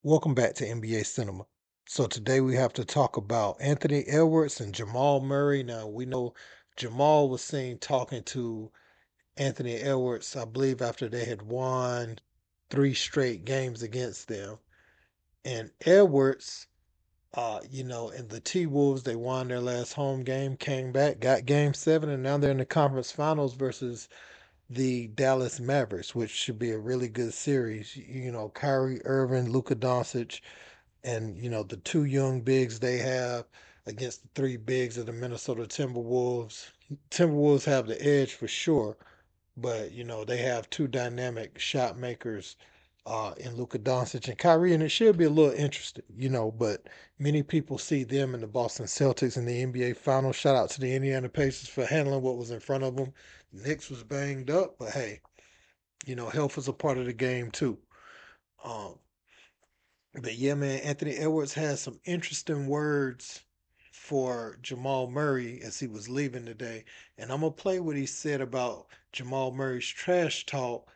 Welcome back to NBA Cinema. So today we have to talk about Anthony Edwards and Jamal Murray. Now we know Jamal was seen talking to Anthony Edwards, I believe, after they had won 3 straight games against them. And Edwards, in the T-Wolves, they won their last home game, came back, got game 7, and now they're in the conference finals versus the Dallas Mavericks, which should be a really good series. Kyrie Irving, Luka Doncic, and the 2 young bigs they have against the 3 bigs of the Minnesota Timberwolves. Timberwolves have the edge for sure, but they have 2 dynamic shot makers in Luka Doncic and Kyrie, and it should be a little interesting, but many people see them in the Boston Celtics in the NBA Finals. Shout out to the Indiana Pacers for handling what was in front of them. The Knicks was banged up, but hey, health is a part of the game too. Um, but yeah, man, Anthony Edwards has some interesting words for Jamal Murray as he was leaving today. And I'm going to play what he said about Jamal Murray's trash talk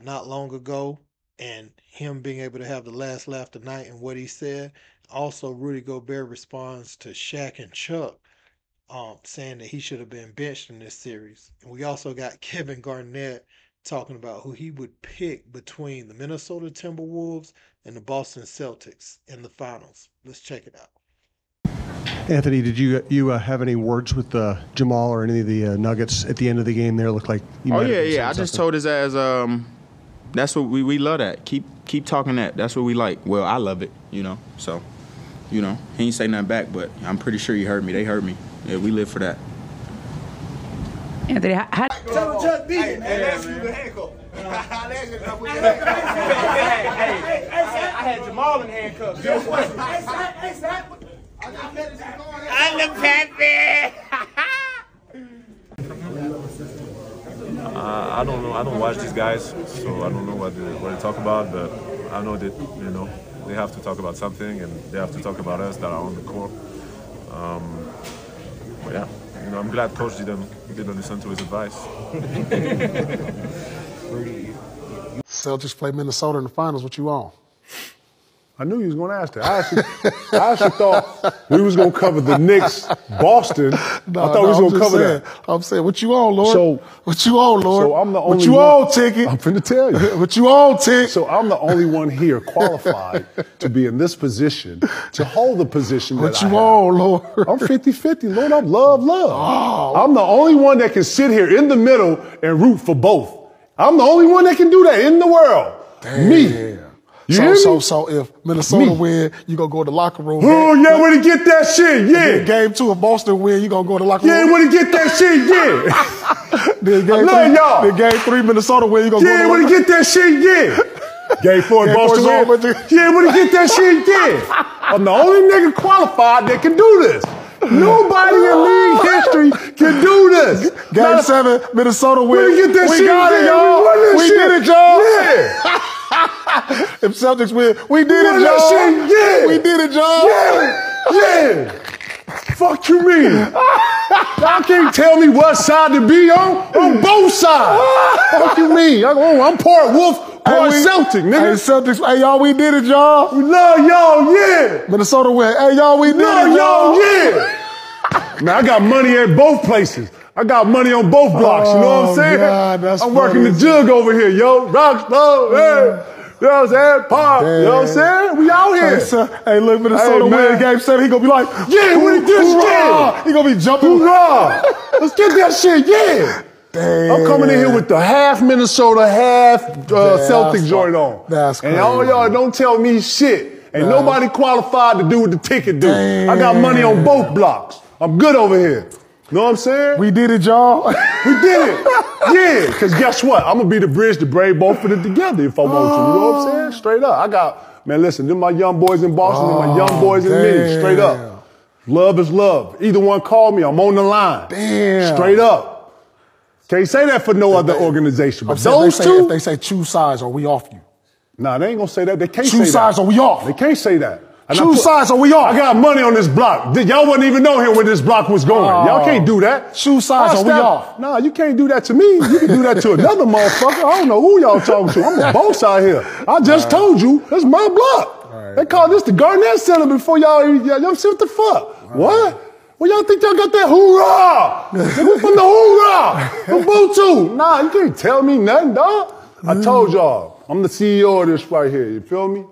not long ago and him being able to have the last laugh tonight and what he said. Also, Rudy Gobert responds to Shaq and Chuck saying that he should have been benched in this series. And we also got Kevin Garnett talking about who he would pick between the Minnesota Timberwolves and the Boston Celtics in the finals. Let's check it out. Anthony, did you have any words with Jamal or any of the Nuggets at the end of the game there? Looked like you might have been saying I just something. told his ass, that's what we love that. Keep talking that. That's what we like. Well, I love it, So, he ain't say nothing back, but I'm pretty sure he heard me. They heard me. Yeah, we live for that. Anthony, how Tell Chuck beat it. Hey, let's keep the handcuff. I had Jamal in handcuffs. I'm the Pepe. I don't know. I don't watch these guys, so I don't know what they talk about. But I know that they have to talk about something, and they have to talk about us that are on the court. But yeah, I'm glad Coach didn't listen to his advice. Celtics play Minnesota in the finals. What you on? I knew you was going to ask that. I actually thought we was going to cover the Knicks, Boston. I thought we was going to cover that. I'm saying, what you on, Lord? So, what you on, Lord? So I'm the only what you one. on, Ticket? I'm finna tell you. What you on, Tick? So I'm the only one here qualified to be in this position, to hold the position what that you I have. on, Lord? I'm 50-50, Lord. I'm love. Oh. I'm the only one that can sit here in the middle and root for both. I'm the only one that can do that in the world. Damn. Me. So if Minnesota win, you gonna go to the locker room. Oh, yeah, where to get that shit, yeah. Game 2 if Boston win, you gonna go to the locker room. Yeah, where to get that shit, yeah. Then I love y'all. Then game 3 Minnesota win, you gonna go to the where to get that shit, yeah. Game 4 Boston win. Yeah, where to get that shit, yeah. I'm the only nigga qualified that can do this. Nobody in league history can do this. Game 7 Minnesota win. Where to get that shit, We got it, y'all. We did it, y'all. Yeah. If Celtics win, we did it, that y'all. shit, yeah. We did it, y'all. Yeah. Fuck you mean? Y'all can't tell me what side to be on both sides. Fuck you mean? I'm part Wolf, part Celtic, nigga. Hey, Celtics, hey, y'all, we did it, y'all. We love y'all, yeah. Minnesota win. Hey, y'all, we did Love it, y'all. yeah. Man, I got money at both places. I got money on both blocks, you know what I'm saying? God, that's I'm working the jug over here, yo. Rockstar, hey. You know what I'm saying? Pop, you know what I'm saying? We out here. Hey, look, Minnesota win game 7. He gonna be like, yeah, what it is, yeah. He gonna be jumping. Hoorah. Let's get that shit, yeah. Damn. I'm coming in here with the half Minnesota, half Celtic joint on. That's crazy. And all y'all don't tell me shit. Ain't nobody qualified to do what the ticket do. Damn. I got money on both blocks. I'm good over here. Know what I'm saying? We did it, y'all. We did it. Yeah, because guess what? I'm going to be the bridge to bring both of them together if I want to. You know what I'm saying? Straight up. Man, listen, them my young boys in Boston and my young boys in Minnie. Straight up. Love is love. Either one call me, I'm on the line. Damn. Straight up. Can't say that for no other organization. But those two, if they say choose sides, are we off you? Nah, they ain't going to say that. They can't say that. Choose sides, are we off? They can't say that. And Choose sides or we off. I got money on this block. Y'all wasn't even know here where this block was going. Y'all can't do that. Choose sides or we off. Nah, you can't do that to me. You can do that to another motherfucker. I don't know who y'all talking to. I'm a boss out here. I just told you, that's my block. They called this the Garnett Center before y'all see what the fuck. What? Well, y'all think y'all got that hoorah? Nigga from the hoorah. From Ubuntu. Nah, you can't tell me nothing, dog. I told y'all, I'm the CEO of this right here. You feel me?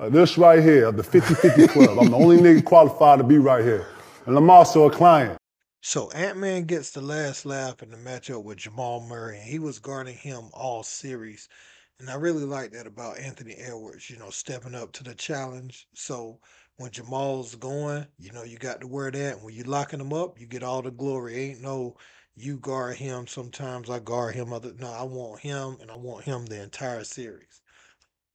This right here, of the 50-50 Club. I'm the only nigga qualified to be right here. And I'm also a client. So Ant-Man gets the last laugh in the matchup with Jamal Murray, and he was guarding him all series. And I really like that about Anthony Edwards, stepping up to the challenge. So when Jamal's going, you got to wear that. And when you're locking him up, you get all the glory. Ain't no you guard him, sometimes I guard him. No, I want him, and I want him the entire series.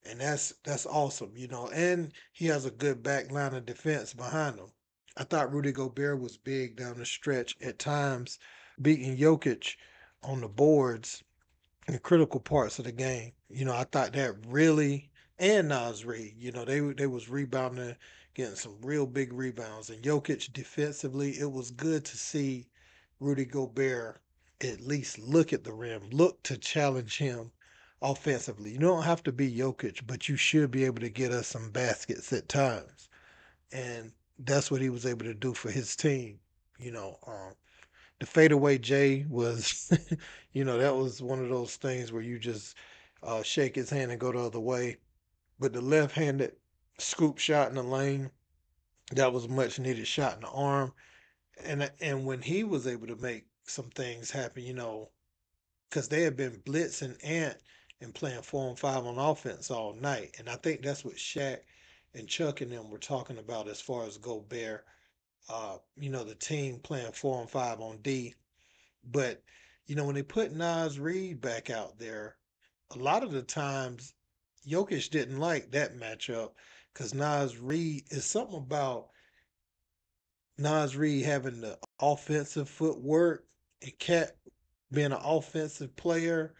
And that's awesome, and he has a good back line of defense behind him. I thought Rudy Gobert was big down the stretch at times, beating Jokic on the boards in critical parts of the game. I thought that really, and Nas Reed, they was rebounding, getting some real big rebounds. And Jokic defensively, it was good to see Rudy Gobert at least look at the rim, look to challenge him offensively. You don't have to be Jokic, but you should be able to get us some baskets at times. And that's what he was able to do for his team. The fadeaway J was, that was one of those things where you just shake his hand and go the other way. But the left-handed scoop shot in the lane, that was a much needed shot in the arm. And when he was able to make some things happen, because they had been blitzing Ant and playing 4-on-5 on offense all night. And I think that's what Shaq and Chuck and them were talking about as far as Gobert. The team playing 4-on-5 on D. But, when they put Nas Reed back out there, a lot of the times Jokic didn't like that matchup because Nas Reed is something about Nas Reed having the offensive footwork and Cat being an offensive player.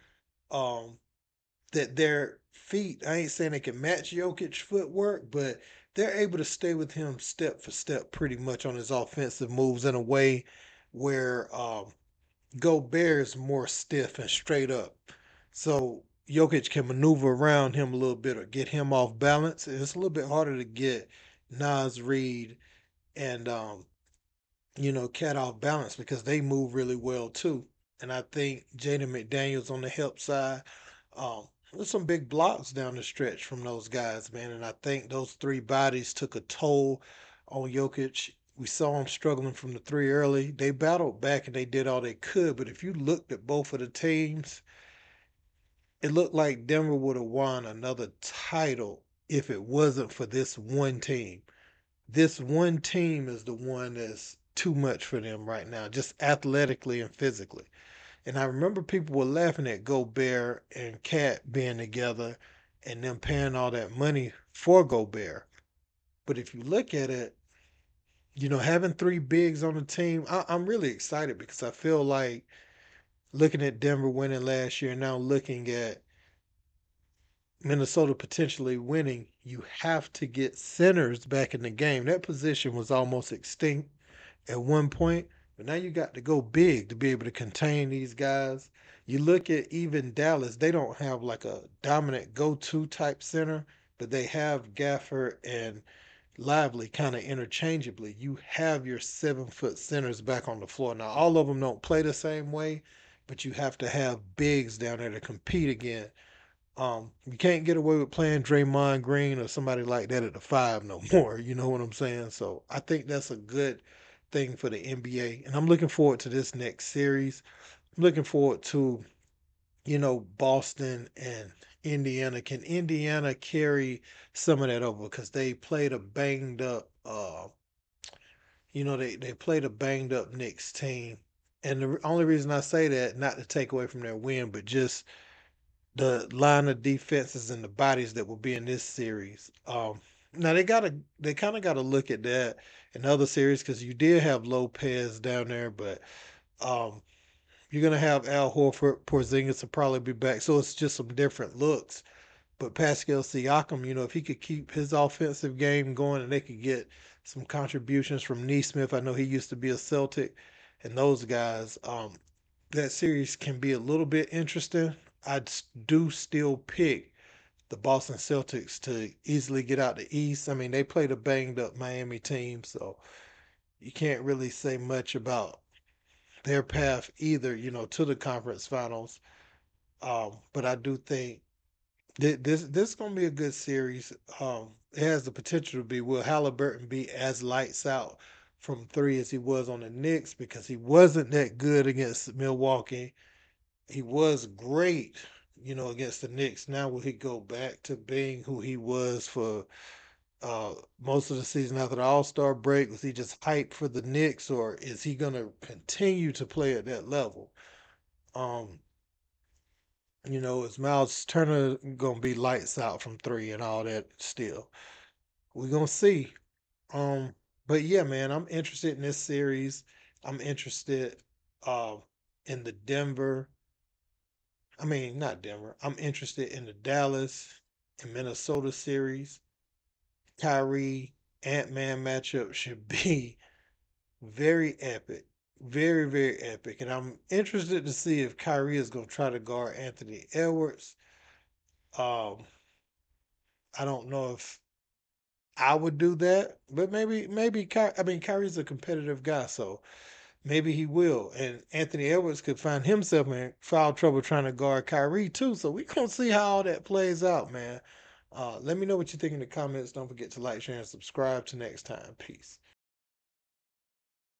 That their feet, I ain't saying they can match Jokic's footwork, but they're able to stay with him step for step pretty much on his offensive moves in a way where Gobert is more stiff and straight up. So Jokic can maneuver around him a little bit or get him off balance. And it's a little bit harder to get Nas Reed and Cat off balance because they move really well too. And I think Jaden McDaniels on the help side, there's some big blocks down the stretch from those guys, man. And I think those three bodies took a toll on Jokic. We saw him struggling from the three early. They battled back and they did all they could. But if you looked at both of the teams, it looked like Denver would have won another title if it wasn't for this one team. This one team is the one that's too much for them right now, just athletically and physically. And I remember people were laughing at Gobert and Cat being together and them paying all that money for Gobert. But if you look at it, having three bigs on the team, I'm really excited because I feel like looking at Denver winning last year, now looking at Minnesota potentially winning, you have to get centers back in the game. That position was almost extinct at one point, but now you got to go big to be able to contain these guys. You look at even Dallas, they don't have like a dominant go-to type center, but they have Gafford and Lively kind of interchangeably. You have your 7-foot centers back on the floor. Now, all of them don't play the same way, but you have to have bigs down there to compete again. You can't get away with playing Draymond Green or somebody like that at the 5 no more. You know what I'm saying? So I think that's a good thing for the NBA. And I'm looking forward to this next series. I'm looking forward to, Boston and Indiana. Can Indiana carry some of that over? Because they played a banged up, they played a banged up Knicks team. And the only reason I say that, not to take away from their win, but just the line of defenses and the bodies that will be in this series. Now they kind of gotta look at that in other series because you did have Lopez down there, but you're gonna have Al Horford, Porzingis will probably be back, so it's just some different looks. But Pascal Siakam, if he could keep his offensive game going and they could get some contributions from Neesmith, I know he used to be a Celtic, and those guys, that series can be a little bit interesting. Do still pick the Boston Celtics to easily get out the East. I mean, they played a banged up Miami team, so you can't really say much about their path either, to the conference finals. But I do think this is gonna be a good series. It has the potential to be. Will Halliburton be as lights out from three as he was on the Knicks? Because he wasn't that good against Milwaukee. He was great, against the Knicks. Now will he go back to being who he was for most of the season after the All-Star break? Was he just hyped for the Knicks, or is he gonna continue to play at that level? Um, is Miles Turner gonna be lights out from three and all that still? We're gonna see. Um, but yeah, man, I'm interested in this series. I'm interested um in the Denver. I mean, not Denver. I'm interested in the Dallas and Minnesota series. Kyrie Ant-Man matchup should be very epic. Very, very epic. And I'm interested to see if Kyrie is going to try to guard Anthony Edwards. Um, I don't know if I would do that, but maybe I mean, Kyrie's a competitive guy, so maybe he will. And Anthony Edwards could find himself in foul trouble trying to guard Kyrie too. So we gonna see how all that plays out, man. Let me know what you think in the comments. Don't forget to like, share, and subscribe. Till next time. Peace.